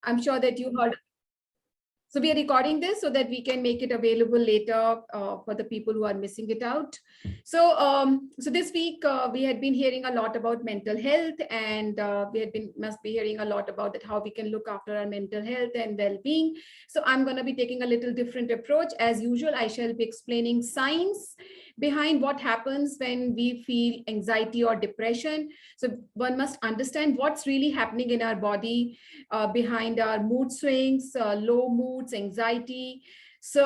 I'm sure that you heard. So we are recording this so that we can make it available later for the people who are missing it out. So this week we had been hearing a lot about mental health, and must be hearing a lot about that how we can look after our mental health and well-being. So I'm going to be taking a little different approach. As usual, I shall be explaining science behind what happens when we feel anxiety or depression. So one must understand what's really happening in our body behind our mood swings, low moods, anxiety. So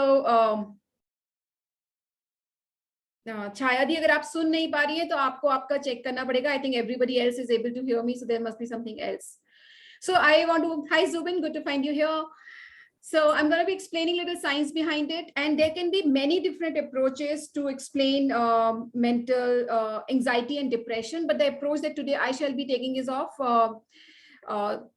छाया दी, अगर आप सुन नहीं पा रही हैं तो आपको आपका check करना पड़ेगा. I think everybody else is able to hear me, so there must be something else. So I want to, hi Zubin, good to find you here. So I'm going to be explaining a little science behind it, and there can be many different approaches to explain mental anxiety and depression, but the approach that today I shall be taking is of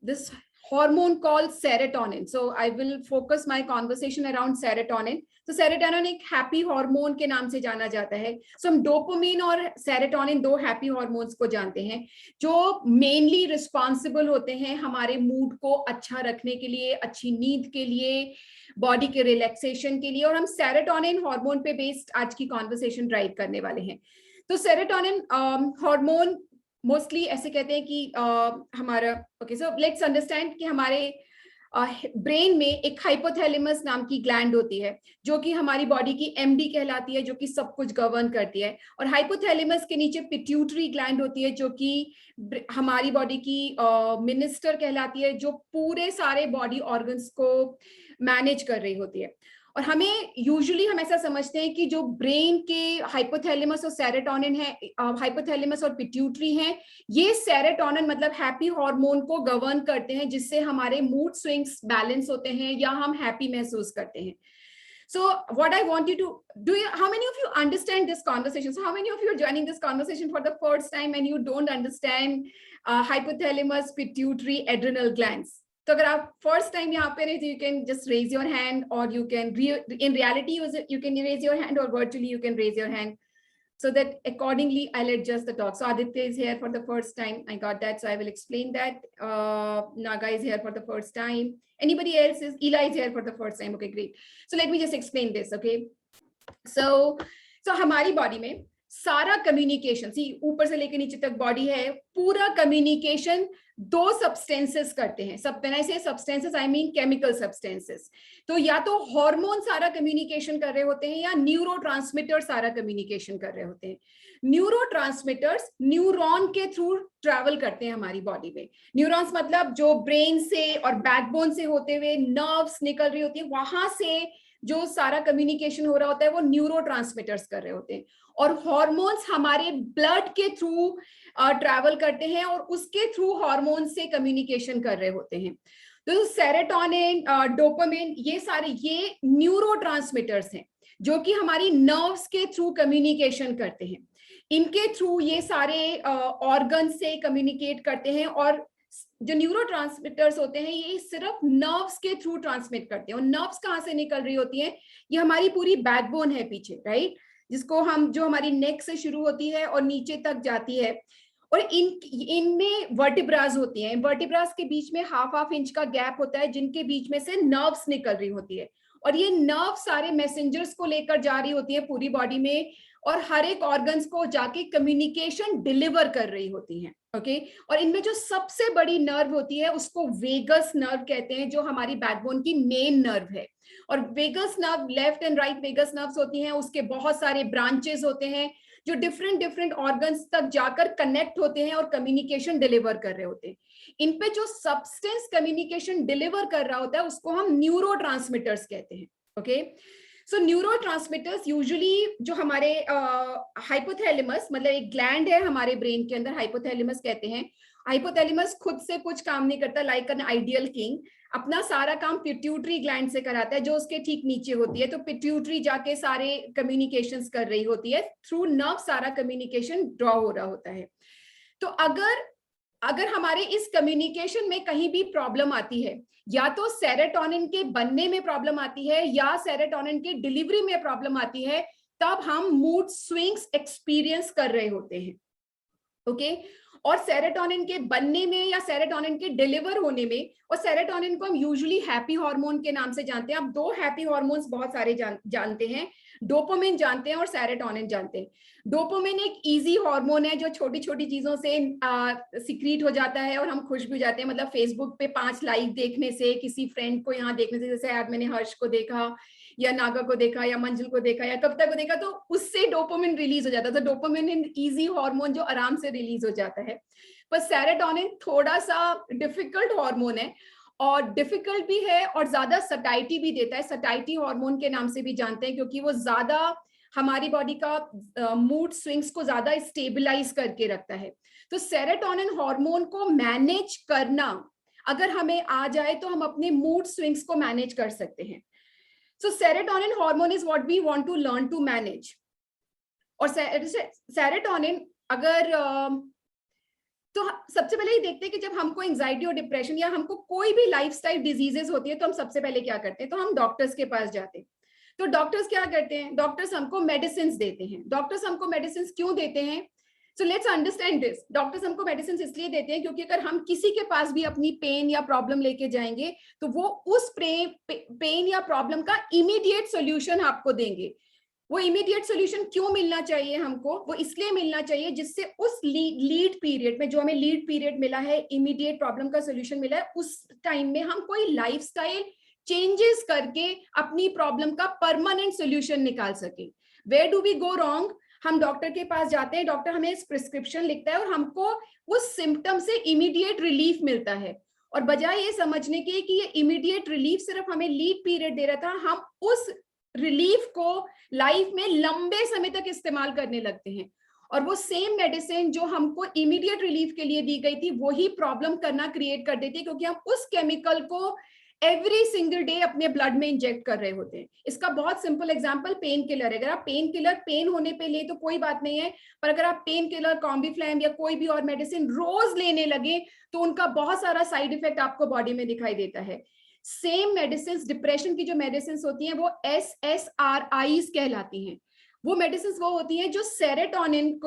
this hormone called serotonin. So I will focus my conversation around serotonin. So serotonin एक happy hormone के नाम से जाना जाता है. So हम dopamine और serotonin दो happy hormones को जानते हैं जो mainly responsible होते हैं हमारे mood को अच्छा रखने के लिए, अच्छी नींद के लिए, बॉडी के रिलैक्सेशन के लिए, और हम सेरोटोनिन हार्मोन पे बेस्ड आज की कॉन्वर्सेशन ड्राइव करने वाले हैं. तो सेरोटोनिन हार्मोन मोस्टली ऐसे कहते हैं कि हमारा ओके, सो लेट्स अंडरस्टैंड कि हमारे ब्रेन में एक हाइपोथैलेमस नाम की ग्लैंड होती है जो कि हमारी बॉडी की एमडी कहलाती है, जो कि सब कुछ गवर्न करती है. और हाइपोथैलेमस के नीचे पिट्यूटरी ग्लैंड होती है जो कि हमारी बॉडी की मिनिस्टर कहलाती है, जो पूरे सारे बॉडी ऑर्गन्स को मैनेज कर रही होती है. और हमें यूजुअली हम ऐसा समझते हैं कि जो ब्रेन के हाइपोथैलेमस और सेरोटोनिन है, हाइपोथैलेमस और पिट्यूटरी हैं, ये सेरोटोनिन मतलब हैप्पी हार्मोन को गवर्न करते हैं, जिससे हमारे मूड स्विंग्स बैलेंस होते हैं या हम हैप्पी महसूस करते हैं. So what I want you to do, how many of you understand this conversation? So how many of you are joining this conversation for the first time and you don't understand hypothalamus, pituitary, adrenal glands? तो अगर आप first time यहाँ पे रहे तो you can just raise your hand, और you can in reality you can raise your hand, और virtually you can raise your hand, so that accordingly I'll adjust the talk. So Aditya is here for the first time. I got that, so I will explain that. Naga is here for the first time. Anybody else is? Ela is here for the first time. Okay, great. So let me just explain this. Okay, so हमारी body में सारा communication, सी ऊपर से लेकर नीचे तक body है, पूरा कम्युनिकेशन दो सब्सटेंसेस करते हैं. सब when I say substances I mean chemical substances. तो या तो हार्मोन सारा कम्युनिकेशन कर रहे होते हैं या न्यूरोट्रांसमीटर सारा कम्युनिकेशन कर रहे होते हैं. न्यूरोट्रांसमीटर्स न्यूरॉन के थ्रू ट्रैवल करते हैं हमारी बॉडी में. न्यूरॉन्स मतलब जो ब्रेन से और बैकबोन से होते हुए नर्व्स निकल रही होती है, वहां से जो सारा कम्युनिकेशन हो रहा होता है वो न्यूरोट्रांसमीटर्स कर रहे होते हैं. और हार्मोन्स हमारे ब्लड के थ्रू ट्रैवल करते हैं और उसके थ्रू हार्मोन से कम्युनिकेशन कर रहे होते हैं. तो सेरोटोनिन, डोपामिन, ये सारे ये न्यूरोट्रांसमीटर्स हैं जो कि हमारी नर्व्स के थ्रू कम्युनिकेशन करते हैं. इनके थ्रू ये सारे ऑर्गन से कम्युनिकेट करते हैं, और जो न्यूरोट्रांसमीटर्स होते हैं ये सिर्फ नर्व्स के थ्रू ट्रांसमिट करते हैं. और नर्व्स कहाँ से निकल रही होती हैं? ये हमारी पूरी बैकबोन है पीछे, राइट, जिसको हम, जो हमारी नेक से शुरू होती है और नीचे तक जाती है. और इनमें वर्टिब्रास होती हैं. वर्टिब्रास के बीच में हाफ इंच का गैप होता है जिनके बीच में से नर्व्स निकल रही होती है. और ये नर्व सारे मैसेंजर्स को लेकर जा रही होती है पूरी बॉडी में, और हर एक ऑर्गन्स को जाके कम्युनिकेशन डिलीवर कर रही होती हैं. ओके, और इनमें जो सबसे बड़ी नर्व होती है उसको वेगस नर्व कहते हैं, जो हमारी बैकबोन की मेन नर्व है. और vagus nerve, left and right vagus nerves होती हैं, उसके बहुत सारे ब्रांचेस होते हैं जो डिफरेंट ऑर्गन्स तक जाकर कनेक्ट होते हैं और कम्युनिकेशन डिलीवर कर रहे होते हैं. इन पे जो सब्सटेंस कम्युनिकेशन डिलीवर कर रहा होता है उसको हम न्यूरोट्रांसमीटर्स कहते हैं. ओके, सो न्यूरोट्रांसमीटर्स यूजुअली जो हमारे हाइपोथैलेमस मतलब एक ग्लैंड है हमारे ब्रेन के अंदर, हाइपोथैलेमस कहते हैं. हाइपोथैलेमस खुद से कुछ काम नहीं करता, लाइक एन आइडियल किंग. अपना सारा काम पिट्यूटरी ग्लैंड से कराता है जो उसके ठीक नीचे होती है. तो पिट्यूटरी जाके सारे कम्युनिकेशंस कर रही होती है, थ्रू नर्व सारा कम्युनिकेशन ड्रॉ हो रहा होता है. तो अगर हमारे इस कम्युनिकेशन में कहीं भी प्रॉब्लम आती है, या तो सेरोटोनिन के बनने में प्रॉब्लम आती है या सेरोटोनिन के डिलीवरी में प्रॉब्लम आती है, तब हम मूड स्विंग्स एक्सपीरियंस कर रहे होते हैं. ओके, और सेरोटोनिन के बनने में या सेरोटोनिन के डिलीवर होने में, और सेरोटोनिन को हम यूजुअली हैप्पी हार्मोन के नाम से जानते हैं। आप दो हैप्पी हार्मोन्स बहुत सारे जानते हैं, डोपामिन जानते हैं और सेरोटोनिन जानते हैं। डोपामिन एक इजी हार्मोन है जो छोटी छोटी चीजों से सिक्रीट हो जाता है और हम खुश भी हो जाते हैं। मतलब फेसबुक पे 5 लाइक देखने से, किसी फ्रेंड को यहाँ देखने से, जैसे आज मैंने हर्ष को देखा या नागा को देखा या मंजिल को देखा या कविता को देखा, तो उससे डोपामिन रिलीज हो जाता है। तो डोपामिन इजी हार्मोन जो आराम से रिलीज हो जाता है। पर सेरोटोनिन थोड़ा सा डिफिकल्ट हार्मोन है, और डिफिकल्ट भी है और ज्यादा सटाइटी भी देता है। सटाइटी हार्मोन के नाम से भी जानते हैं क्योंकि वो ज्यादा हमारी बॉडी का मूड स्विंग्स को ज्यादा स्टेबलाइज करके रखता है। तो सेरोटोनिन हार्मोन को मैनेज करना अगर हमें आ जाए तो हम अपने मूड स्विंग्स को मैनेज कर सकते हैं। So serotonin hormone is what we want to learn to manage. और सेरोटोनिन अगर तो सबसे पहले ही देखते हैं कि जब हमको एंजाइटी और डिप्रेशन या हमको कोई भी लाइफस्टाइल डिजीजेस होती है तो हम सबसे पहले क्या करते हैं, तो हम डॉक्टर्स के पास जाते हैं। तो डॉक्टर्स क्या करते हैं, डॉक्टर्स हमको मेडिसिन देते हैं। डॉक्टर्स हमको मेडिसिन क्यों देते हैं? So let's understand this. Doctors हमको मेडिसिन इसलिए देते हैं क्योंकि अगर हम किसी के पास भी अपनी पेन या प्रॉब्लम लेके जाएंगे तो वो उस पेन या प्रॉब्लम का इमीडिएट सोल्यूशन आपको देंगे। वो इमीडिएट सोल्यूशन क्यों मिलना चाहिए हमको? वो इसलिए मिलना चाहिए जिससे उस लीड पीरियड में, जो हमें लीड पीरियड मिला है, इमीडिएट प्रॉब्लम का सोल्यूशन मिला है, उस टाइम में हम कोई लाइफस्टाइल चेंजेस करके अपनी प्रॉब्लम का परमानेंट सोल्यूशन निकाल सके। Where do we go wrong? हम डॉक्टर के पास जाते हैं, डॉक्टर हमें प्रिस्क्रिप्शन लिखता है और हमको उस सिम्टम से इमीडिएट रिलीफ मिलता है, और बजाय ये समझने के कि ये इमीडिएट रिलीफ सिर्फ हमें लीड पीरियड दे रहा था, हम उस रिलीफ को लाइफ में लंबे समय तक इस्तेमाल करने लगते हैं। और वो सेम मेडिसिन जो हमको इमीडिएट रिलीफ के लिए दी गई थी वही प्रॉब्लम करना क्रिएट कर देती है, क्योंकि हम उस केमिकल को एवरी सिंगल डे अपने ब्लड में इंजेक्ट कर रहे होते हैं। इसका बहुत सिंपल एग्जांपल पेन किलर है। अगर आप पेन किलर पेन होने पे ले तो कोई बात नहीं है, पर अगर आप पेन किलर, कॉम्बीफ्लैम या कोई भी और मेडिसिन रोज लेने लगे तो उनका बहुत सारा साइड इफेक्ट आपको बॉडी में दिखाई देता है। सेम मेडिसिन, डिप्रेशन की जो मेडिसिन होती हैं वो SSRIs कहलाती हैं। वो मेडिसिन वो होती हैं जो सेरोटोनिन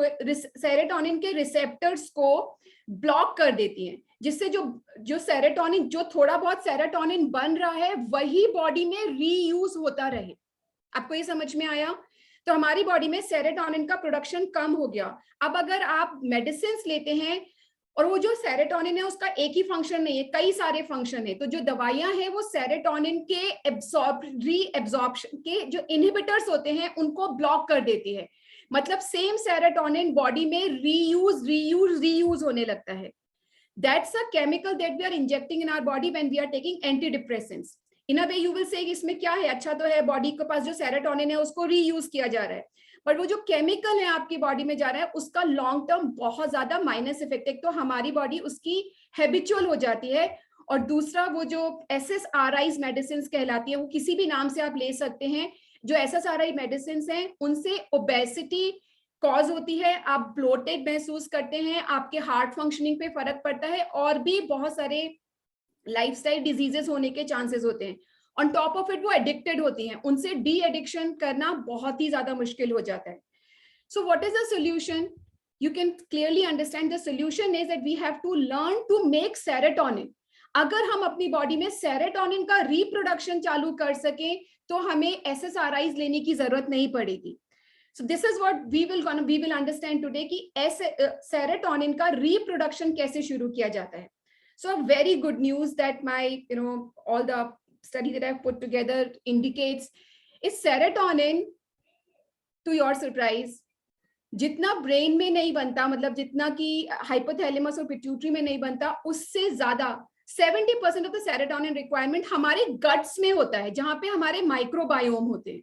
के रिसेप्टर्स को ब्लॉक कर देती हैं, जिससे जो सेरोटोनिन, जो थोड़ा बहुत सेरोटोनिन बन रहा है वही बॉडी में रीयूज होता रहे। आपको ये समझ में आया? तो हमारी बॉडी में सेरोटोनिन का प्रोडक्शन कम हो गया। अब अगर आप मेडिसिन लेते हैं और वो जो सेरोटोनिन है उसका एक ही फंक्शन नहीं है, कई सारे फंक्शन है, तो जो दवाइयां हैं वो सेरोटोनिन के रीएब्जॉर्प्शन के जो इनहिबिटर्स होते हैं उनको ब्लॉक कर देती है। मतलब सेम सेरोटोनिन बॉडी में रीयूज होने लगता है। That's a chemical that we are injecting in our body when we are taking antidepressants. In a way you will say इसमें क्या है, अच्छा तो है, बॉडी के पास जो सेरोटोनिन है उसको रीयूज किया जा रहा है, पर वो जो केमिकल है आपकी बॉडी में जा रहा है उसका लॉन्ग टर्म बहुत ज्यादा माइनस इफेक्ट है। तो हमारी बॉडी उसकी हैबिचुअल हो जाती है। और दूसरा वो जो SSRIs मेडिसिन कहलाती है, वो किसी भी नाम से आप ले सकते हैं। जो SSRI मेडिसिन हैं उनसे ओबेसिटी कॉज होती है, आप ब्लोटेड महसूस करते हैं, आपके हार्ट फंक्शनिंग पे फर्क पड़ता है, और भी बहुत सारे लाइफस्टाइल डिजीजेस होने के चांसेस होते हैं। ऑन टॉप ऑफ इट वो एडिक्टेड होती हैं, उनसे डी एडिक्शन करना बहुत ही ज्यादा मुश्किल हो जाता है। So what is the solution? You can clearly understand the solution is that we have to learn to make serotonin. अगर हम अपनी बॉडी में सेरोटोनिन का रिप्रोडक्शन चालू कर सकें तो हमें SSRIs लेने की जरूरत नहीं पड़ेगी। So this is what we will understand today कि सेरोटोनिन का रिप्रोडक्शन कैसे शुरू किया जाता है। So a very good news that my all the study that I've put together indicates is serotonin, to your surprise, जितना ब्रेन में नहीं बनता, मतलब जितना कि हाइपोथैलेमस और पिट्यूटरी में नहीं बनता, उससे ज्यादा 70% ऑफ द सेरोटोनिन रिक्वायरमेंट हमारे गट्स में होता है, जहां पे हमारे माइक्रोबायोम होते हैं।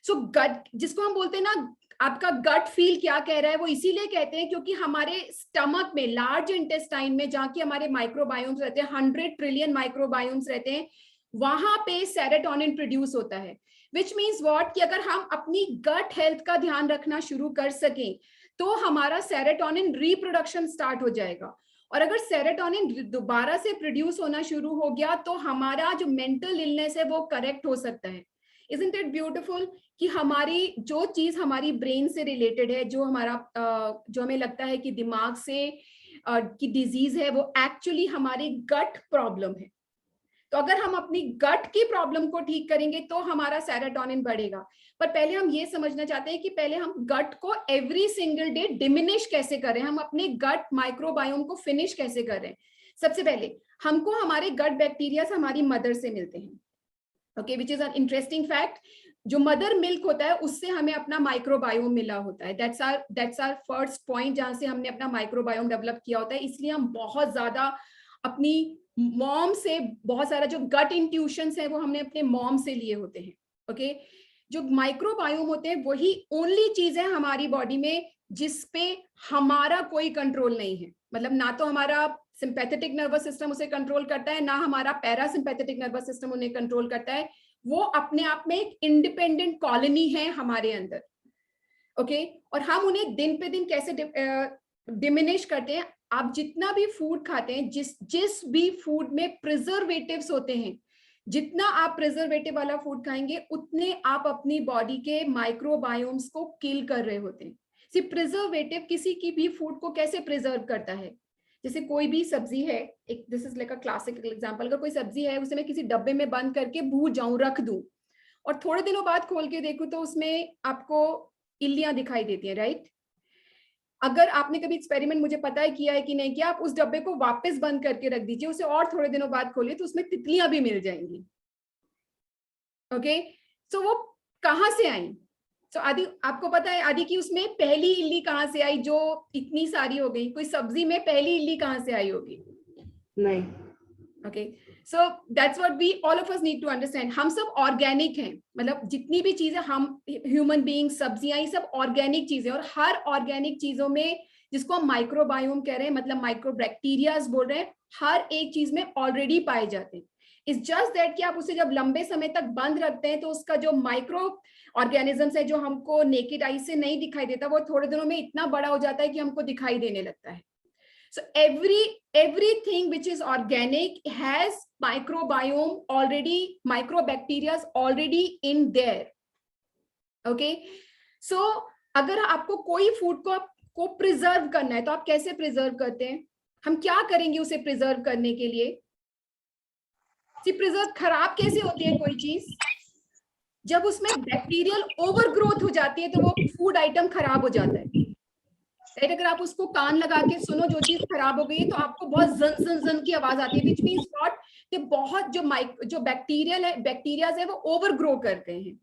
सो गट, जिसको हम बोलते हैं ना, आपका गट फील क्या कह रहा है, वो इसीलिए कहते हैं क्योंकि हमारे स्टमक में, लार्ज इंटेस्टाइन में, जहाँ की हमारे माइक्रोबायोम्स रहते हैं, 100 ट्रिलियन माइक्रोबायोम्स रहते हैं, वहां पे सेरोटोनिन प्रोड्यूस होता है। विच मीन्स व्हाट, कि अगर हम अपनी गट हेल्थ का ध्यान रखना शुरू कर सकें तो हमारा सेरोटोनिन रिप्रोडक्शन स्टार्ट हो जाएगा। और अगर सेरोटोनिन दोबारा से प्रोड्यूस होना शुरू हो गया तो हमारा जो मेंटल इलनेस है वो करेक्ट हो सकता है। Isn't it beautiful कि हमारी जो चीज हमारी ब्रेन से रिलेटेड है, जो हमारा जो हमें लगता है कि दिमाग से की डिजीज है, वो एक्चुअली हमारी गट प्रॉब्लम है। तो अगर हम अपनी गट की प्रॉब्लम को ठीक करेंगे तो हमारा सेरोटोनिन बढ़ेगा। पर पहले हम ये समझना चाहते हैं कि पहले हम गट को एवरी सिंगल डे डिमिनिश कैसे करें, हम अपने गट माइक्रोबायोम को फिनिश कैसे करें। सबसे पहले हमको हमारे गट बैक्टीरिया हमारी मदर से मिलते हैं, okay, which is an interesting fact. जो मदर मिल्क होता है उससे हमें अपना माइक्रोबायोम मिला होता है। दैट्स आवर फर्स्ट पॉइंट, जहां से हमने अपना माइक्रोबायोम डेवलप किया होता है। इसलिए हम बहुत ज्यादा अपनी मॉम से, बहुत सारा जो गट इंट्यूशंस है वो हमने अपने मॉम से लिए होते हैं, ओके। जो माइक्रोबायोम होते हैं वही ओनली चीज है हमारी बॉडी में जिसपे हमारा कोई कंट्रोल नहीं है। मतलब ना तो हमारा सिंपैथेटिक नर्वस सिस्टम उसे कंट्रोल करता है, ना हमारा पैरासिम्पैथेटिक नर्वस सिस्टम उन्हें कंट्रोल करता है। वो अपने आप में एक इंडिपेंडेंट कॉलोनी है हमारे अंदर, ओके। और हम उन्हें दिन पे दिन कैसे डिमिनिश करते हैं। आप जितना भी फूड खाते हैं, जिस भी फूड में प्रिजर्वेटिव्स होते हैं, जितना आप प्रिजर्वेटिव वाला फूड खाएंगे उतने आप अपनी बॉडी के माइक्रोबायोम्स को किल कर रहे होते हैं। सिर्फ प्रिजर्वेटिव किसी की भी फूड को कैसे प्रिजर्व करता है, जैसे कोई भी सब्जी है, एक this is like a classical example, अगर कोई सब्जी है उसे मैं किसी डब्बे में बंद करके भूल जाऊं, रख दूं, और थोड़े दिनों बाद खोल के देखूं तो उसमें आपको इल्लियां दिखाई देती हैं, राइट। अगर आपने कभी एक्सपेरिमेंट, मुझे पता है किया है कि नहीं किया, आप उस डब्बे को वापस बंद करके रख दीजिए, उसे और थोड़े दिनों बाद खोलिए तो उसमें तितलियां भी मिल जाएंगी, ओके। सो वो कहां से आई? सो आदि, आपको पता है आदि की उसमें पहली इल्ली कहां से आई जो इतनी सारी हो गई? कोई सब्जी में पहली इल्ली कहां से आई होगी? नहीं। Okay, so that's what we all of us need to understand. हम सब ऑर्गेनिक हैं, मतलब जितनी भी चीजें हम ह्यूमन बीइंग, सब्जियां, ये सब ऑर्गेनिक चीजें, और हर ऑर्गेनिक चीजों में, जिसको हम माइक्रोबायोम कह रहे हैं, मतलब माइक्रो बैक्टीरियाज बोल रहे हैं, हर एक चीज में ऑलरेडी पाए जाते हैं। इट्स जस्ट दैट कि आप उसे जब लंबे समय तक बंद रखते हैं तो उसका जो माइक्रो ऑर्गेनिजम्स है जो हमको नेकेड आई से नहीं दिखाई देता, वो थोड़े दिनों में इतना बड़ा हो जाता है कि हमको दिखाई देने लगता है। So everything which is organic has microbiome already, microbacteria already in there. Okay, so अगर आपको कोई फूड को प्रिजर्व करना है तो आप कैसे प्रिजर्व करते हैं? हम क्या करेंगे उसे प्रिजर्व करने के लिए? प्रिजर्व खराब कैसे होती है कोई चीज? जब उसमें बैक्टीरियल ओवरग्रोथ हो जाती है तो वो फूड आइटम खराब हो जाता है, राइट। अगर आप उसको कान लगा के सुनो, जो चीज खराब हो गई है तो आपको बहुत जन जन जन की आवाज आती है, विच मीन्स व्हाट, कि बहुत जो बैक्टीरियाज है वो ओवर ग्रो कर गए हैं।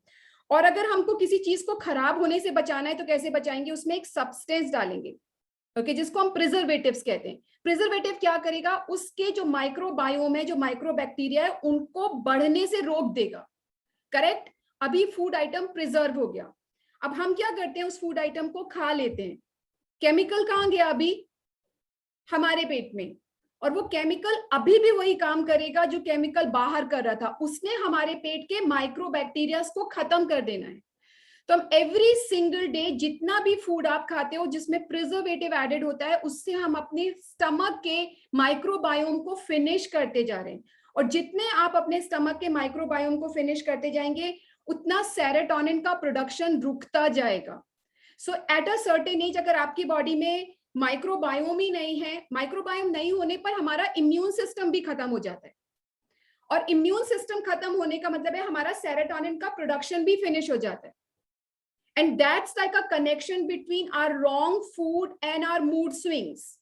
और अगर हमको किसी चीज को खराब होने से बचाना है तो कैसे बचाएंगे? उसमें एक सब्सटेंस डालेंगे, ओके, जिसको हम प्रिजर्वेटिव्स कहते हैं। प्रिजर्वेटिव क्या करेगा? उसके जो माइक्रोबायोम है, जो माइक्रोबैक्टीरिया है, उनको बढ़ने से रोक देगा, करेक्ट। अभी फूड आइटम प्रिजर्व हो गया, अब हम क्या करते हैं? उस फूड आइटम को खा लेते हैं। केमिकल कहां गया? अभी हमारे पेट में, और वो केमिकल अभी भी वही काम करेगा जो केमिकल बाहर कर रहा था, उसने हमारे पेट के माइक्रोबैक्टीरिया को खत्म कर देना है। तो हम एवरी सिंगल डे जितना भी फूड आप खाते हो जिसमें प्रिजर्वेटिव एडेड होता है, उससे हम अपने स्टमक के माइक्रोबायोम को फिनिश करते जा रहे हैं। और जितने आप अपने स्टमक के माइक्रोबायोम को फिनिश करते जाएंगे उतना सेरोटोनिन का प्रोडक्शन रुकता जाएगा। सो एट अ सर्टेन एज, अगर आपकी बॉडी में माइक्रोबायोम ही नहीं है, माइक्रोबायोम नहीं होने पर हमारा इम्यून सिस्टम भी खत्म हो जाता है, और इम्यून सिस्टम खत्म होने का मतलब है हमारा सेरोटोनिन का प्रोडक्शन भी फिनिश हो जाता है। And that's like a connection between our wrong food and our mood swings.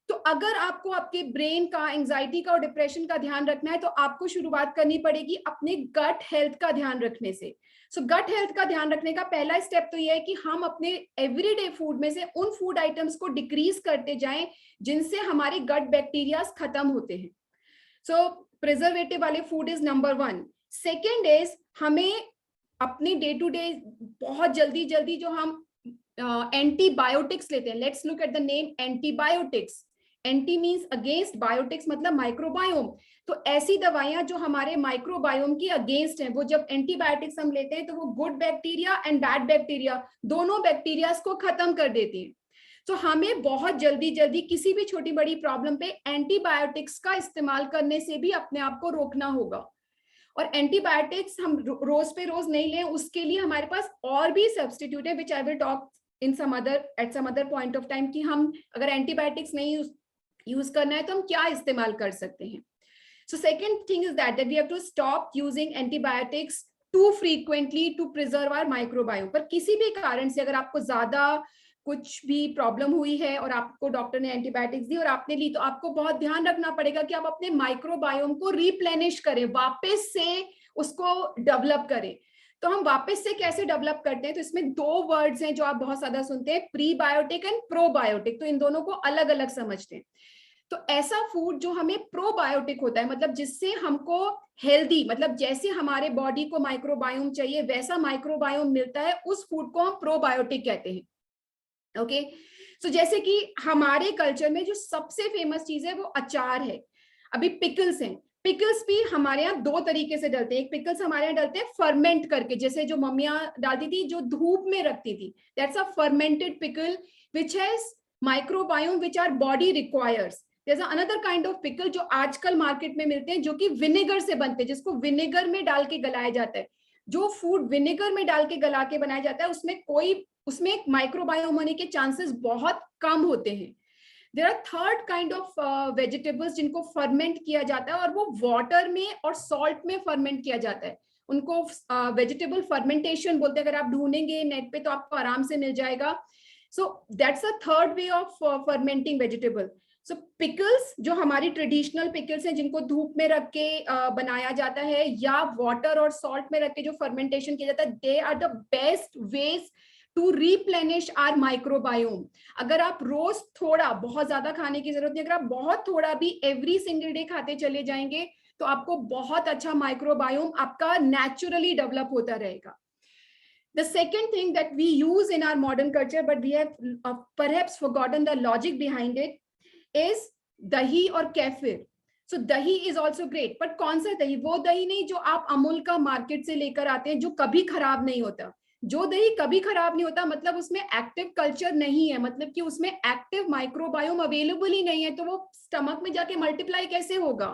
तो अगर आपको आपके ब्रेन का, एंजाइटी का और डिप्रेशन का ध्यान रखना है तो आपको शुरुआत करनी पड़ेगी अपने गट हेल्थ का ध्यान रखने से। सो गट हेल्थ का ध्यान रखने का पहला स्टेप तो यह है कि हम अपने एवरीडे फूड में से उन फूड आइटम्स को डिक्रीज करते जाएं जिनसे हमारे गट बैक्टीरिया खत्म होते हैं। सो प्रिजर्वेटिव वाले food is number 1। Second is, हमें अपने डे टू डे बहुत जल्दी जो हम एंटीबायोटिक्स लेते हैं, let's look at the name antibiotics. Anti means against, biotics मतलब माइक्रोबायोम। तो ऐसी दवाइयां जो हमारे माइक्रोबायोम की अगेंस्ट हैं, वो जब एंटीबायोटिक्स हम लेते हैं तो वो good bacteria and bad bacteria, दोनों बैक्टीरिया को खत्म कर देती हैं। तो हमें बहुत जल्दी किसी भी छोटी बड़ी प्रॉब्लम पे एंटीबायोटिक्स का इस्तेमाल करने से भी अपने आप को रोकना होगा। और एंटीबायोटिक्स हम रोज पे रोज नहीं लें, उसके लिए हमारे पास और भी सब्स्टिट्यूट है, which I will talk in some other at some other point of time कि हम अगर एंटीबायोटिक्स नहीं यूज करना है तो हम क्या इस्तेमाल कर सकते हैं. So second thing is that we have to stop using antibiotics too frequently to preserve our microbiome. पर किसी भी कारण से अगर आपको ज्यादा कुछ भी प्रॉब्लम हुई है और आपको डॉक्टर ने एंटीबायोटिक्स दी और आपने ली, तो आपको बहुत ध्यान रखना पड़ेगा कि आप अपने माइक्रोबायोम को रिप्लेनिश करें, वापस से उसको डेवलप करें. तो हम वापस से कैसे डेवलप करते हैं, तो इसमें दो वर्ड्स हैं जो आप बहुत ज्यादा सुनते हैं, प्रीबायोटिक एंड प्रोबायोटिक. तो इन दोनों को अलग अलग समझते हैं. तो ऐसा फूड जो हमें प्रोबायोटिक होता है, मतलब जिससे हमको हेल्दी, मतलब जैसे हमारे बॉडी को माइक्रोबायोम चाहिए वैसा माइक्रोबायोम मिलता है, उस फूड को हम प्रोबायोटिक कहते हैं. ओके, सो जैसे कि हमारे कल्चर में जो सबसे फेमस चीज है वो अचार है. अभी पिकल्स हैं. पिकल्स भी हमारे यहाँ दो तरीके से डलते हैं. एक पिकल्स हमारे यहाँ डलते हैं फर्मेंट करके, जैसे जो मम्मियां डालती थी, जो धूप में रखती थी, that's a fermented pickle which has microbiome which our body requires. There's another kind of pickle जो आजकल मार्केट में मिलते हैं, जो कि विनेगर से बनते हैं, जिसको विनेगर में डाल के गलाया जाता है. जो फूड विनेगर में डाल के गला के बनाया जाता है उसमें माइक्रोबायोम होने के चांसेस बहुत कम होते हैं. There are third kind of vegetables जिनको फर्मेंट किया जाता है, और वो वाटर में और सॉल्ट में फर्मेंट किया जाता है. उनको वेजिटेबल फर्मेंटेशन बोलते हैं. अगर आप ढूंढेंगे नेट पे तो आपको आराम से मिल जाएगा. So that's a third way of fermenting vegetable. So pickles जो हमारी ट्रेडिशनल पिकल्स हैं, जिनको धूप में रख के बनाया जाता है या वाटर और सॉल्ट में रख के जो फर्मेंटेशन किया जाता है, they are the best ways to replenish our microbiome. अगर आप रोज थोड़ा, बहुत ज्यादा खाने की जरूरत नहीं, अगर आप बहुत थोड़ा भी एवरी सिंगल डे खाते चले जाएंगे तो आपको बहुत अच्छा माइक्रोबायोम आपका नेचुरली डेवलप होता रहेगा. The second thing that we use in our modern culture, but we have perhaps forgotten the logic behind it, is दही और केफिर. So दही is also great, but कौन सा दही? वो दही नहीं जो आप अमूल का मार्केट से लेकर आते हैं, जो कभी खराब नहीं होता. जो दही कभी खराब नहीं होता मतलब उसमें एक्टिव कल्चर नहीं है, मतलब कि उसमें एक्टिव माइक्रोबायोम अवेलेबल ही नहीं है, तो वो स्टमक में जाके मल्टीप्लाई कैसे होगा?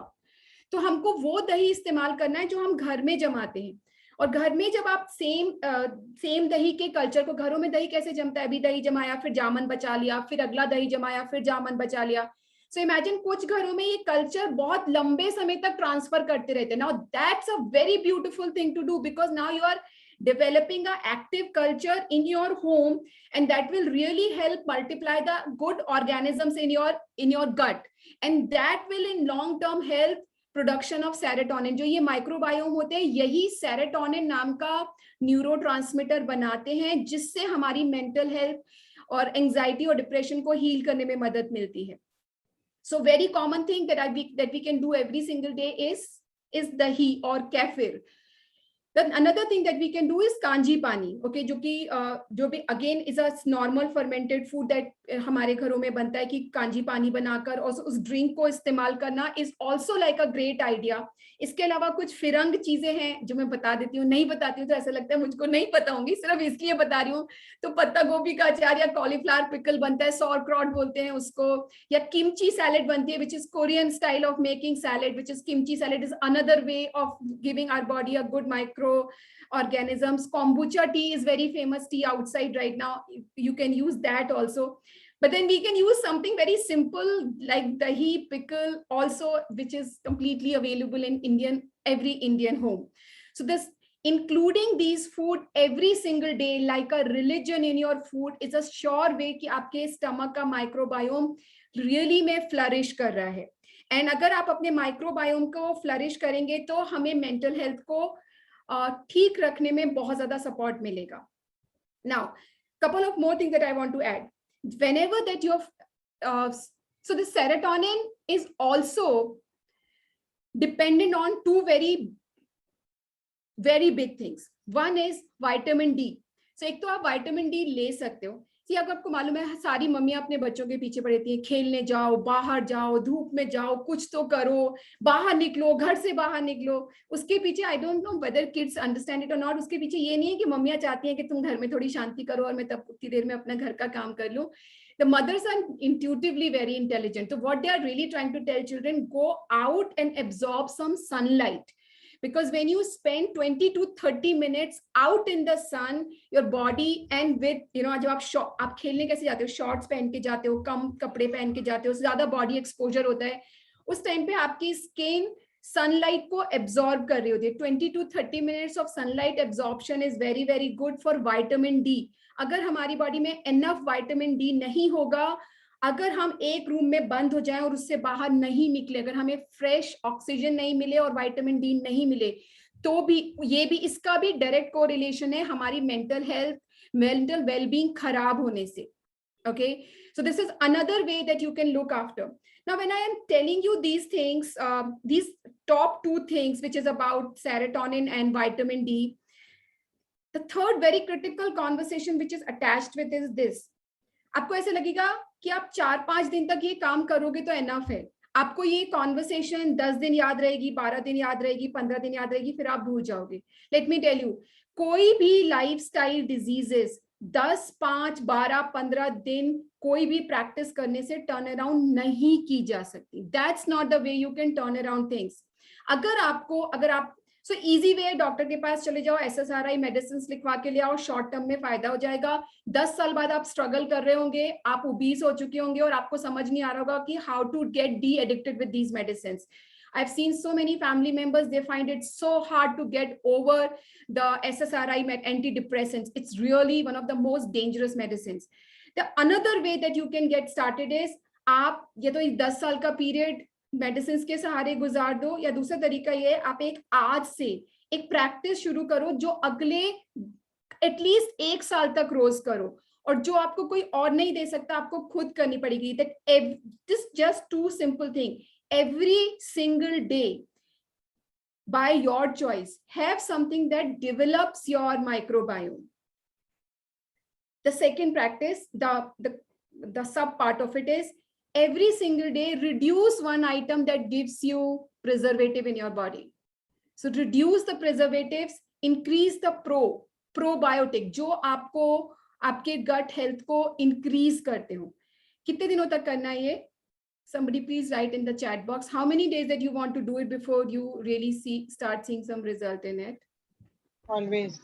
तो हमको वो दही इस्तेमाल करना है जो हम घर में जमाते हैं. और घर में जब आप सेम दही के कल्चर को, घरों में दही कैसे जमता है, अभी दही जमाया फिर जामन बचा लिया, फिर अगला दही जमाया फिर जामन बचा लिया. सो इमेजिन कुछ घरों में ये कल्चर बहुत लंबे समय तक ट्रांसफर करते रहते हैं. Now that's a very beautiful thing to do, because now you are developing a active culture in your home, and that will really help multiply the good organisms in your gut, and that will in long term help production of serotonin. जो ये microbiome होते हैं, यही serotonin नाम का neurotransmitter बनाते हैं, जिससे हमारी मेंटल हेल्थ और एंजाइटी और डिप्रेशन को हील करने में मदद मिलती है. So very common thing that we can do every single day is दही और kefir. Then another thing that we can do is kanji पानी. Okay, जो भी again is a normal fermented food that हमारे घरों में बनता है, कि कांजी पानी बनाकर और उस ड्रिंक को इस्तेमाल करना is also like a great idea. इसके अलावा कुछ फिरंग चीजें हैं जो मैं बता देती हूँ. नहीं बताती हूँ तो ऐसा लगता है मुझको नहीं पता होंगी, सिर्फ इसलिए बता रही हूँ. तो पत्ता गोभी का अचार या कॉलीफ्लावर पिकल बनता है, सॉरक्रॉट बोलते हैं उसको, या किमची सैलेड बनती है, which is Korean style of making salad, which is kimchi salad is another way of giving our body a good microorganisms. Kombucha tea is very famous tea outside right now. You can use that also. But then we can use something very simple like dahi pickle also, which is completely available in every Indian home. So this including these food every single day like a religion in your food is a sure way कि आपके stomach का microbiome really में flourish कर रहा है. And अगर आप अपने microbiome को flourish करेंगे तो हमें mental health को ठीक रखने में बहुत ज्यादा support मिलेगा. Now, couple of more things that I want to add. Whenever that you have so the serotonin is also dependent on two very big things. One is vitamin D. So एक तो आप vitamin D ले सकते हो. See, अगर आपको मालूम है सारी मम्मियां अपने बच्चों के पीछे पड़ी रहती हैं, खेलने जाओ, बाहर जाओ, धूप में जाओ, कुछ तो करो, बाहर निकलो, घर से बाहर निकलो. उसके पीछे I don't know whether kids understand it और नॉट. उसके पीछे ये नहीं है कि मम्मियां चाहती हैं कि तुम घर में थोड़ी शांति करो और मैं तब उतनी देर में अपना घर का काम कर लूं. The mothers are intuitively very intelligent. So what they are really trying to tell children, go out and absorb some sunlight. because when you spend 20 to 30 minutes out in the sun, your body and with, you know, जब आप खेलने कैसे जाते हो, shorts पहन के जाते हो, कम कपड़े पहन के जाते हो, ज्यादा बॉडी एक्सपोजर होता है, उस टाइम पे आपकी स्किन सनलाइट को एब्जॉर्ब कर रही होती है. 20 to 30 minutes of sunlight absorption is very very good for vitamin D. अगर हमारी बॉडी में enough vitamin D नहीं होगा, अगर हम एक रूम में बंद हो जाएं और उससे बाहर नहीं निकले, अगर हमें फ्रेश ऑक्सीजन नहीं मिले और विटामिन डी नहीं मिले, तो भी ये भी, इसका भी डायरेक्ट कोरिलेशन है हमारी मेंटल हेल्थ, मेंटल वेलबींग खराब होने से. Okay, so this is another way that you can look after. Now when I am telling you these things, these top 2 things, which is about serotonin and vitamin D, the third very critical conversation which is attached with is this. आपको ऐसे लगेगा कि आप 4-5 दिन तक ये काम करोगे तो एनफ है. आपको ये कॉन्वर्सेशन 10 दिन याद रहेगी, 12 दिन याद रहेगी, 15 दिन याद रहेगी, फिर आप भूल जाओगे. लेट मी टेल यू, कोई भी लाइफस्टाइल डिजीजेस 10, 5, 12, 15 दिन कोई भी प्रैक्टिस करने से टर्न अराउंड नहीं की जा सकती. That's not the way you can turn around things. अगर आप सो इजी वे, डॉक्टर के पास चले जाओ, SSRI मेडिसिन लिखवा के ले आओ, शॉर्ट टर्म में फायदा हो जाएगा. 10 साल बाद आप स्ट्रगल कर रहे होंगे, आप ओबीस हो चुके होंगे और आपको समझ नहीं आ रहा होगा कि how to get de-addicted with these medicine. I've seen so many family members, they find it so hard to get over the SSRI antidepressants. It's really one of the most dangerous medicines. The another way that you can get started is, आप ये तो 10 साल का period medicine के सहारे गुजार दो, या दूसरा तरीका ये, आप एक आज से एक प्रैक्टिस शुरू करो जो अगले एटलीस्ट 1 साल तक रोज करो, और जो आपको कोई और नहीं दे सकता, आपको खुद करनी पड़ेगी. This just 2 simple thing. Every single day, by your choice, have something that develops your microbiome. The second practice, the sub part of it is, every single day reduce one item that gives you preservative in your body. So reduce the preservatives, increase the probiotic, जो आपको आपके gut health को increase करते हो. कितने दिनों तक करना है ये? Somebody please write in the chat box how many days that you want to do it before you really start seeing some result in it. Always.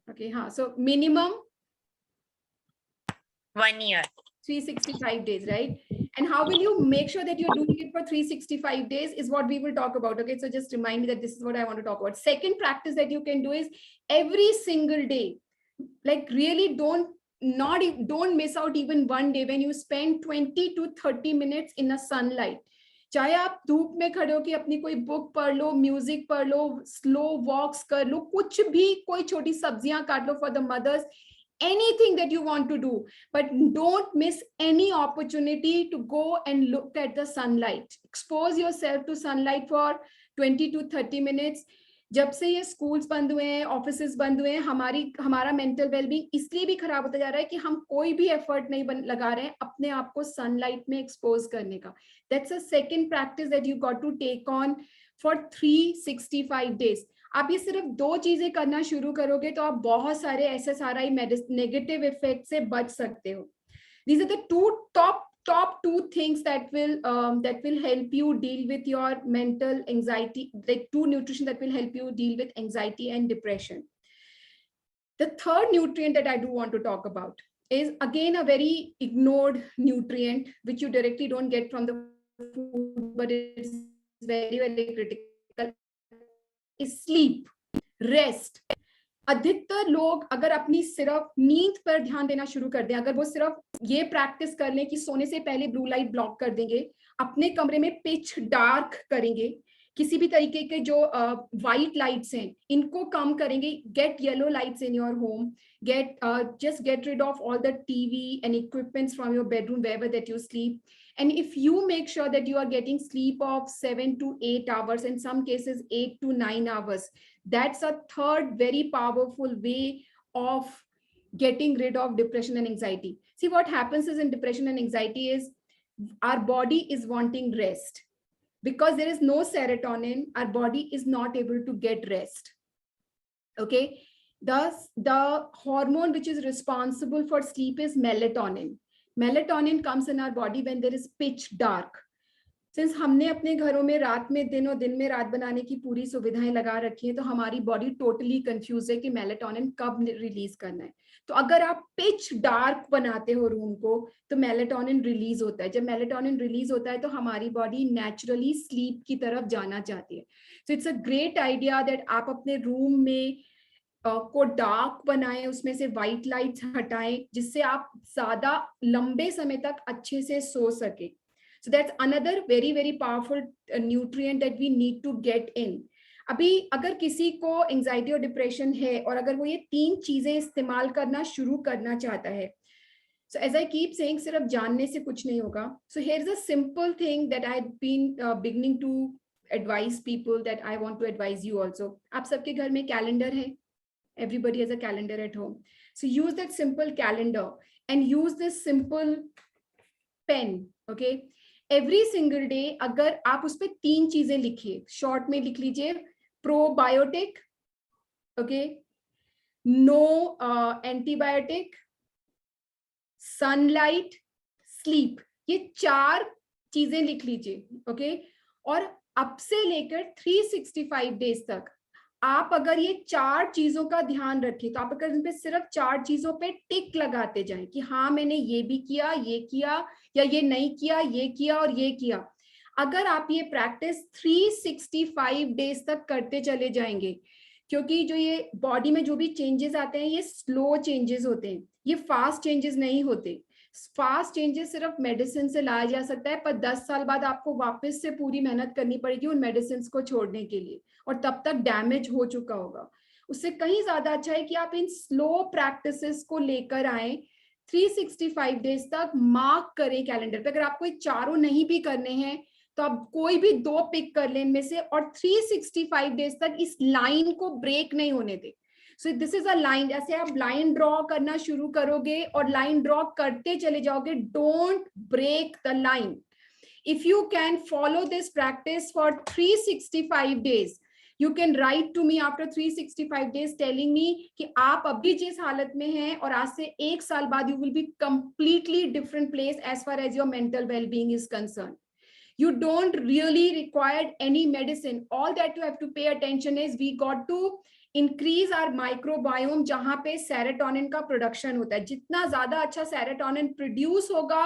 Okay, so minimum 1 year. 365 days, right? And how will you make sure that you're doing it for 365 days is what we will talk about. Okay, so just remind me that this is what I want to talk about. Second practice that you can do is every single day, like really don't miss out even one day when you spend 20 to 30 minutes in the sunlight. चाहे आप धूप में खड़े हो कि अपनी कोई book पढ़ लो, म्यूजिक पढ़ लो, स्लो वॉक्स कर लो, कुछ भी, कोई छोटी सब्जियां काट लो for the mothers, anything that you want to do, but don't miss any opportunity to go and look at the sunlight. Expose yourself to sunlight for 20 to 30 minutes. जब से ये स्कूल्स बंद हुए हैं, ऑफिसेस बंद हुए हैं, हमारा मेंटल वेलबींग इसलिए भी खराब होता जा रहा है कि हम कोई भी एफर्ट नहीं लगा रहे हैं अपने आप को सनलाइट में एक्सपोज करने का. That's a second practice that you got to take on for 365 days. आप ये सिर्फ 2 चीजें करना शुरू करोगे तो आप बहुत सारे SSRI नेगेटिव इफेक्ट से बच सकते हो. These are the top 2 things that will help you deal with your mental anxiety, like 2 nutrition that will help you deal with anxiety and depression. The third nutrient that I do want to talk about is again a very ignored nutrient which you directly don't get from the food, but it's very very critical, is sleep, rest. अधिकतर लोग अगर अपनी सिर्फ नींद पर ध्यान देना शुरू कर दें, अगर वो सिर्फ ये प्रैक्टिस कर लें कि सोने से पहले ब्लू लाइट ब्लॉक कर देंगे, अपने कमरे में पिच डार्क करेंगे, किसी भी तरीके के जो वाइट लाइट्स हैं इनको कम करेंगे, get yellow lights in your home, just get rid of all the TV and equipments from your bedroom wherever that you sleep. And if you make sure that you are getting sleep of 7 to 8 hours, in some cases 8 to 9 hours, that's a third very powerful way of getting rid of depression and anxiety. See, what happens is in depression and anxiety is our body is wanting rest. Because there is no serotonin, our body is not able to get rest. Okay, thus the hormone which is responsible for sleep is melatonin. Melatonin comes in our body when there is pitch dark. Since हमने अपने घरों में रात में दिन और दिन में रात बनाने की पूरी सुविधाएं लगा रखी हैं, तो हमारी बॉडी टोटली कंफ्यूज है कि मेलेटोनिन कब रिलीज करना है। तो अगर आप पिच डार्क बनाते हो रूम को, तो मेलेटोनिन रिलीज होता है। जब मेलेटोनिन रिलीज होता है तो हमारी बॉडी नेचुरली स्लीप की तरफ जाना चाहती है। So it's a great idea that आप अपने रूम में को डार्क बनाएं, उसमें से व्हाइट लाइट्स हटाएं, जिससे आप ज्यादा लंबे समय तक अच्छे से सो सके। So that's another very very powerful nutrient that we need to get in. अभी अगर किसी को एंजाइटी और डिप्रेशन है और अगर वो ये 3 चीजें इस्तेमाल करना शुरू करना चाहता है, so as I keep saying, सिर्फ जानने से कुछ नहीं होगा. So here's a simple thing that I've been beginning to advise people, that I want to advise you also. आप सबके घर में कैलेंडर है. Everybody has a calendar at home. So use that simple calendar and use this simple pen. Okay. Every single day अगर आप उस पर 3 चीजें लिखिए, शॉर्ट में लिख लीजिए probiotic, okay, no antibiotic, sunlight, sleep, ये 4 चीजें लिख लीजिए, ओके। और अब से लेकर 365 डेज तक आप अगर ये 4 चीजों का ध्यान रखें, तो आप अगर इन पे सिर्फ 4 चीजों पे टिक लगाते जाएं कि हाँ मैंने ये भी किया, ये किया, या ये नहीं किया, ये किया और ये किया, अगर आप ये प्रैक्टिस 365 डेज तक करते चले जाएंगे, क्योंकि जो ये बॉडी में जो भी चेंजेस आते हैं ये स्लो चेंजेस होते हैं, ये फास्ट चेंजेस नहीं होते। फास्ट चेंजेस सिर्फ मेडिसिन से लाया जा सकता है, पर 10 साल बाद आपको वापस से पूरी मेहनत करनी पड़ेगी उन मेडिसिन को छोड़ने के लिए, और तब तक डैमेज हो चुका होगा। उससे कहीं ज्यादा अच्छा है कि आप इन स्लो प्रैक्टिसेस को लेकर आए, 365 डेज तक मार्क करें कैलेंडर पे। अगर आपको ये 4 नहीं भी करने हैं तो आप कोई भी 2 पिक कर लें इनमें से, और 365 डेज तक इस लाइन को ब्रेक नहीं होने दें। सो दिस इज अ लाइन, ऐसे आप लाइन ड्रॉ करना शुरू करोगे और लाइन ड्रॉ करते चले जाओगे, don't break the line. If you can follow this practice for 365 days, you can write to me after 365 days telling me कि आप अभी जिस हालत में हैं और आज से 1 साल बाद you will be completely different place as far as your mental well-being is concerned. You don't really require any medicine. All that you have to pay attention is we got to increase our microbiome, जहां पे serotonin का production होता है। जितना ज्यादा अच्छा serotonin produce होगा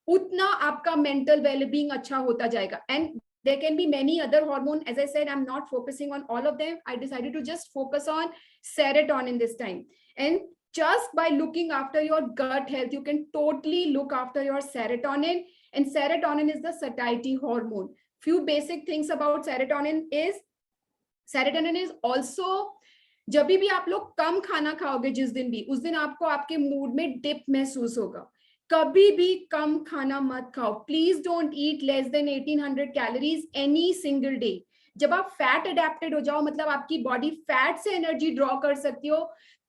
उतना आपका मेंटल वेलबींग अच्छा होता जाएगा। And there can be many other hormone. As I said, I'm not focusing on all of them. I decided to just focus on serotonin this time. And just by looking after your gut health, you can totally look after your serotonin. And serotonin is the satiety hormone. Few basic things about serotonin is also, जब भी आप लोग कम खाना खाओगे जिस दिन भी, उस दिन आपको आपके मूड में डिप महसूस होगा। कभी भी कम खाना मत खाओ। Please don't eat less than 1800 calories any single day. जब आप फैट अडेप्टेड हो जाओ, मतलब आपकी बॉडी फैट से एनर्जी ड्रॉ कर सकती हो,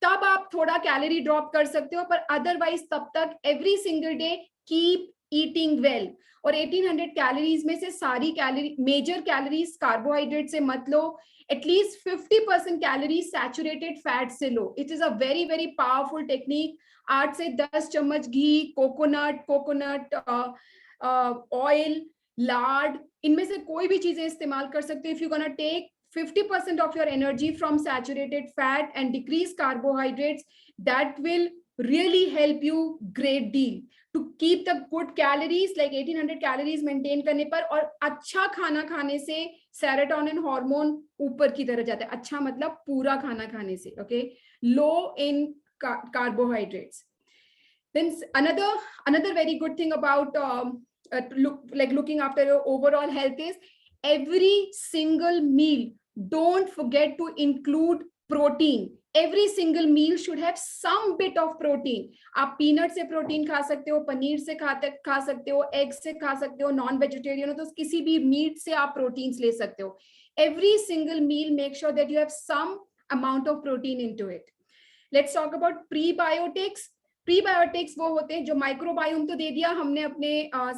तब आप थोड़ा कैलोरी ड्रॉप कर सकते हो, पर अदरवाइज तब तक every single day keep eating well. और 1800 कैलोरीज में से सारी कैलोरी, मेजर कैलोरीज कार्बोहाइड्रेट से मत लो, एटलीस्ट 50% कैलोरीज सैचुरेटेड फैट से लो। It is a very very powerful technique. 8 से 10 चम्मच घी, कोकोनट ऑयल, लार्ड, इनमें से कोई भी चीजें इस्तेमाल कर सकते हो। If you gonna take 50% of your energy from saturated fat and decrease carbohydrates, that will really help you great deal to keep the good calories, like 1800 calories maintain करने पर। और अच्छा खाना खाने से सेरोटोनिन हार्मोन ऊपर की तरफ जाता है। अच्छा मतलब पूरा खाना खाने से, okay, low in carbohydrates. Then another very good thing about looking after your overall health is every single meal, don't forget to include protein. Every single meal should have some bit of protein. आप peanut से protein खा सकते हो, पनीर से खा सकते हो, egg से खा सकते हो, नॉन वेजिटेरियन हो तो किसी भी मीट से आप प्रोटीन्स ले सकते हो। Every single meal, make sure that you have some amount of protein into it. Let's talk about prebiotics. Prebiotics वो होते हैं जो माइक्रोबायोम तो दे दिया हमने अपने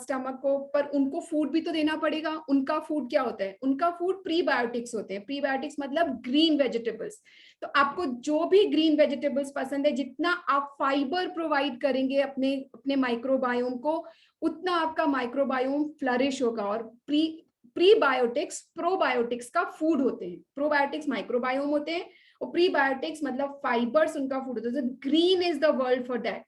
स्टमक को, पर उनको फूड भी तो देना पड़ेगा। उनका फूड क्या होता है? उनका फूड प्रीबायोटिक्स होते हैं। प्रीबायोटिक्स मतलब ग्रीन वेजिटेबल्स। तो आपको जो भी ग्रीन वेजिटेबल्स पसंद है, जितना आप फाइबर प्रोवाइड करेंगे अपने माइक्रोबायोम को, उतना आपका माइक्रोबायोम फ्लरिश होगा। और प्रीबायोटिक्स प्रोबायोटिक्स का फूड होते हैं। प्रोबायोटिक्स माइक्रोबायोम होते हैं और प्रीबायोटिक्स मतलब फाइबर्स उनका फूड होता है। Green is the world for that.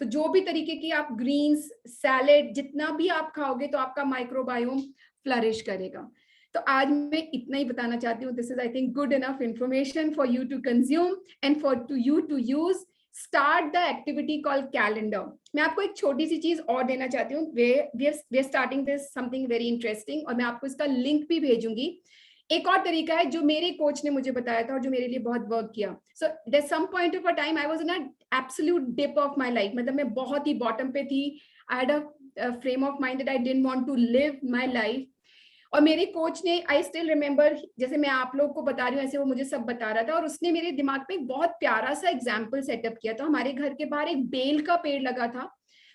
तो जो भी तरीके की आप ग्रीन्स, सैलेड, जितना भी आप खाओगे तो आपका माइक्रोबायोम फ्लरिश करेगा। तो आज मैं इतना ही बताना चाहती हूँ। This is I think good enough information for you to consume and for to you to use. Start the activity call calendar. मैं आपको एक छोटी सी चीज और देना चाहती हूँ। We are starting this something very interesting, और मैं आपको इसका लिंक भी भेजूंगी। एक और तरीका है जो मेरे कोच ने मुझे बताया था और जो मेरे लिए बहुत वर्क किया। So there some point of a time I was in a absolute dip of my life, मतलब मैं बहुत ही बॉटम पे थी। I had a frame of mind that I didn't want to live my life. और मेरे coach ने, I still remember, जैसे मैं आप लोग को बता रही हूँ ऐसे वो मुझे सब बता रहा था। और उसने मेरे दिमाग में एक बहुत प्यारा सा एग्जाम्पल सेटअप किया था। हमारे घर के बाहर एक बेल का पेड़ लगा था,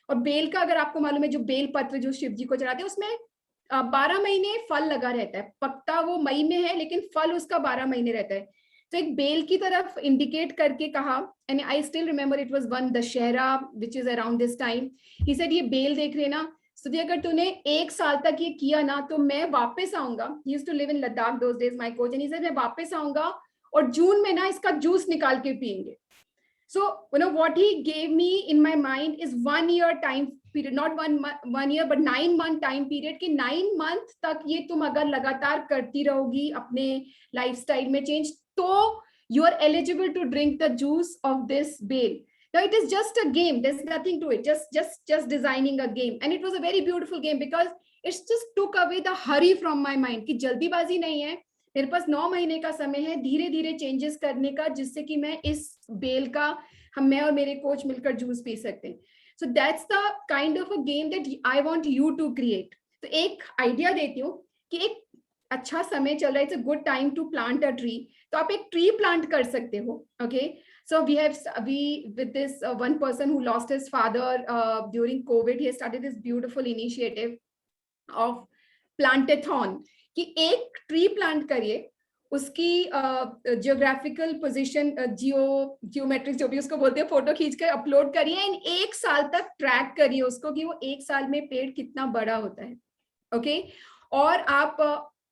और बेल का, अगर आपको मालूम है, जो बेल पत्र जो शिव जी को चढ़ाते हैं, उसमें 12 महीने फल लगा रहता है। पकता वो मई में है, लेकिन फल उसका 12 महीने रहता है। तो एक बेल की तरफ इंडिकेट करके कहा, and I still remember it was one Dussehra which is around this time. He said, ये बेल देख रहे ना सुधी, अगर तूने 1 साल तक ये किया ना तो मैं वापस आऊंगा। He used to live in Ladakh those days, my coach, and he said मैं वापस आऊंगा और जून में ना इसका जूस निकाल के पियेंगे। So, what he gave me in my mind is 1 year time period, not 1 year, but 9 month time period, कि 9 month तक ये तुम अगर लगातार करती रहोगी अपने लाइफस्टाइल में चेंज, तो you are eligible to drink the juice of this bale. Now it is just a game. There's nothing to it. Just designing a game, and it was a very beautiful game because it just took away the hurry from my mind कि जल्दीबाजी नहीं है, मेरे पास 9 महीने का समय है धीरे धीरे चेंजेस करने का, जिससे कि मैं इस बेल का, मैं और मेरे कोच मिलकर जूस पी सकते हैं। So that's the kind of a game that I want you to create. तो एक आइडिया देती हूँ कि एक अच्छा समय चल रहा है, it's a good time to plant a tree. तो आप एक ट्री प्लांट कर सकते हो। Okay, so we with this one person who lost his father during COVID, he started this beautiful initiative of plantathon, कि एक ट्री प्लांट करिए, उसकी जियोग्राफिकल पोजीशन, जियोमेट्रिक जो भी उसको बोलते हैं, फोटो खींच कर अपलोड करिए, एंड 1 साल तक ट्रैक करिए उसको कि वो 1 साल में पेड़ कितना बड़ा होता है। ओके, और आप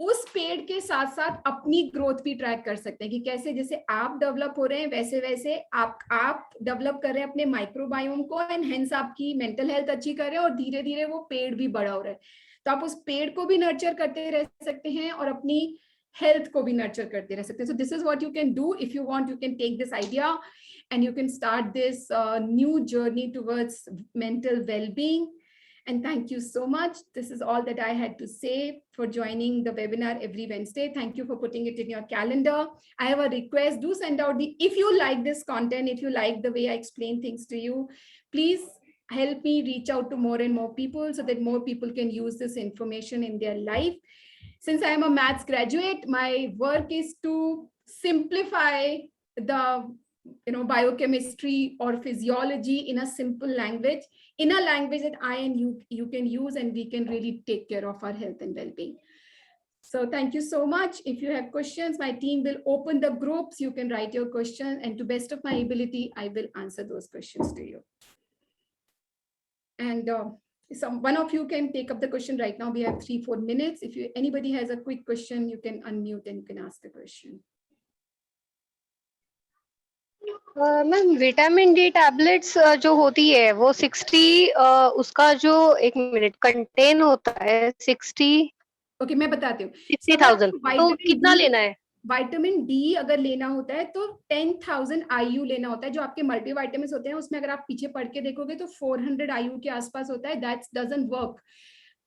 उस पेड़ के साथ साथ अपनी ग्रोथ भी ट्रैक कर सकते हैं कि कैसे, जैसे आप डेवलप हो रहे हैं वैसे वैसे आप डेवलप कर रहे हैं अपने माइक्रोबायोम को, एंड हेंस आपकी मेंटल हेल्थ अच्छी कर रहे हैं, और धीरे धीरे वो पेड़ भी बड़ा हो रहा है। तो आप उस पेड़ को भी नर्चर करते रह सकते हैं और अपनी हेल्थ को भी नर्चर करते रह सकते हैं। So this is what you can do if you want. You can take this idea and you can start this new journey towards mental well-being. And thank you so much. This is all that I had to say for joining the webinar every Wednesday. Thank you for putting it in your calendar. I have a request. Do send out if you like this content, if you like the way I explain things to you, please help me reach out to more and more people so that more people can use this information in their life. Since I am a maths graduate, my work is to simplify the biochemistry or physiology in a simple language, in a language that I and you can use, and we can really take care of our health and well-being. So thank you so much. If you have questions, my team will open the groups. You can write your question, and to best of my ability, I will answer those questions to you. And one of you can take up the question right now. We have 3-4 minutes. If anybody has a quick question, you can unmute and you can ask the question. Ma'am vitamin D tablets जो होती है वो 60 उसका जो 1 minute contain होता है 60. Okay, मैं बताती हूँ 60,000 तो कितना लेना है? विटामिन डी अगर लेना होता है तो 10,000 IU लेना होता है। जो आपके मल्टीविटामिन्स होते हैं उसमें अगर आप पीछे पढ़ के देखोगे तो 400 IU के आसपास होता है। That doesn't work.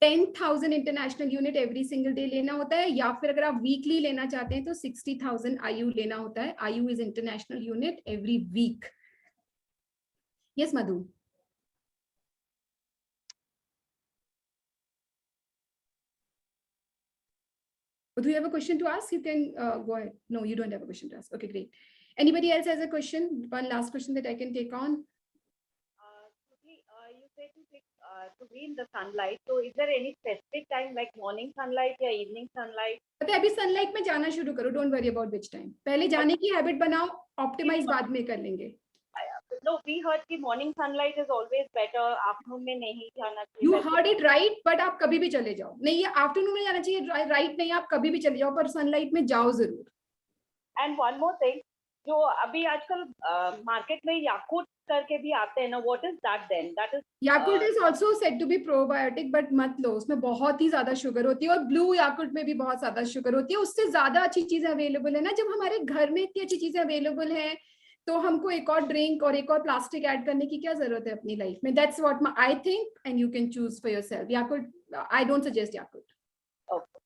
10,000 international unit every single day लेना होता है, या फिर अगर आप वीकली लेना चाहते हैं तो 60,000 IU लेना होता है। IU is international unit every week. Yes Madhu. Do you have a question to ask? You can go ahead. No, you don't have a question to ask. Okay, great. Anybody else has a question? One last question that I can take on. You said to be in the sunlight. So is there any specific time like morning sunlight or evening sunlight? पता है अभी sunlight में जाना शुरू करो. Don't worry about which time. पहले जाने की हैबिट बनाओ. Optimize बाद में कर लेंगे. No, we heard कि morning sunlight is always better, afternoon में नहीं जाना चाहिए. You heard it right, but आप कभी भी चले जाओ. नहीं, ये आफ्टरनून में जाना चाहिए, राइट नहीं, आप कभी भी चले जाओ, पर सनलाइट में जाओ जरूर. And one more thing, जो अभी आजकल मार्केट में याकूट करके भी आते हैं ना, what is that then? That is Yakult is also said to be probiotic, but मत लो, उसमें बहुत ही ज्यादा शुगर होती है, और ब्लू याकुल्ट में भी बहुत ज्यादा शुगर होती है. उससे ज्यादा अच्छी चीजें अवेलेबल है ना. जब हमारे घर में इतनी अच्छी चीजें अवेलेबल है, तो हमको एक और ड्रिंक और एक और प्लास्टिक ऐड करने की क्या जरूरत है अपनी लाइफ में. That's what I think, and you can choose for yourself. Yakult, I don't suggest Yakult. okay.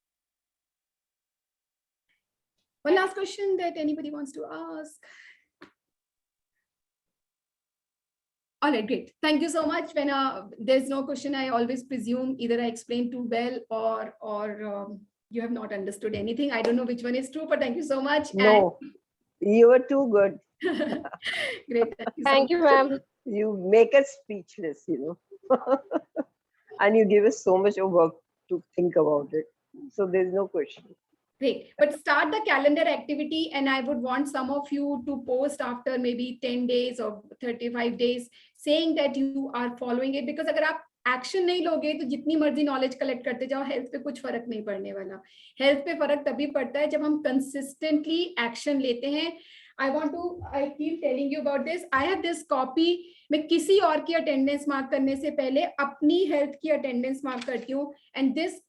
One last question that anybody wants to ask. All right, great. Thank you so much. When there's no question, I always presume either I explained too well or you have not understood anything. I don't know which one is true, but thank you so much. No, you were too good. Great. Thank you, ma'am. You make us speechless, you know. And you give us so much of work to think about it. So there's no question. Great. But start the calendar activity, and I would want some of you to post after maybe 10 days or 35 days saying that you are following it. Because अगर आप action नहीं लोगे तो जितनी मर्जी knowledge collect करते जाओ, health पे कुछ फर्क नहीं पड़ने वाला. हेल्थ पे फर्क तभी पड़ता है जब हम कंसिस्टेंटली एक्शन लेते हैं. I keep telling you about this. I have this copy. मैं किसी और की अटेंडेंस मार्क करने से पहले अपनी हेल्थ की अटेंडेंस मार्क करती हूँ. And this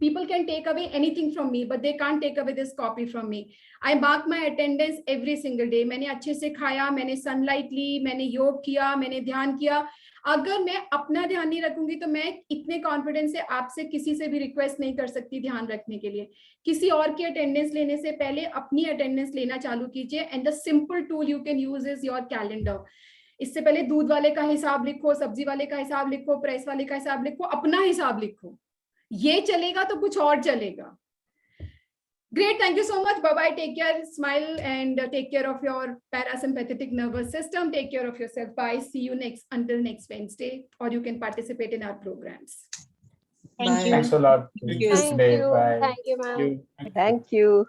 people can take away anything from me, but they can't take away this copy from me. I mark my attendance every single day. मैंने अच्छे से खाया, मैंने सनलाइट ली, मैंने योग किया, मैंने ध्यान किया. अगर मैं अपना ध्यान नहीं रखूंगी तो मैं इतने कॉन्फिडेंस से आपसे किसी से भी रिक्वेस्ट नहीं कर सकती ध्यान रखने के लिए. किसी और की अटेंडेंस लेने से पहले अपनी अटेंडेंस लेना चालू कीजिए. And the simple tool you can use is your calendar. इससे पहले दूध वाले का हिसाब लिखो, सब्जी वाले का हिसाब लिखो, प्रेस वाले का हिसाब लिखो, अपना हिसाब लिखो. ये चलेगा तो कुछ और चलेगा. Great, thank you so much. Bye bye. Take care, smile, and take care of your parasympathetic nervous system. Take care of yourself. Bye. See you until next Wednesday, or you can participate in our programs. Thank you. Thanks a lot. Thank you. Thank you. Bye. Thank you, ma'am. Thank you.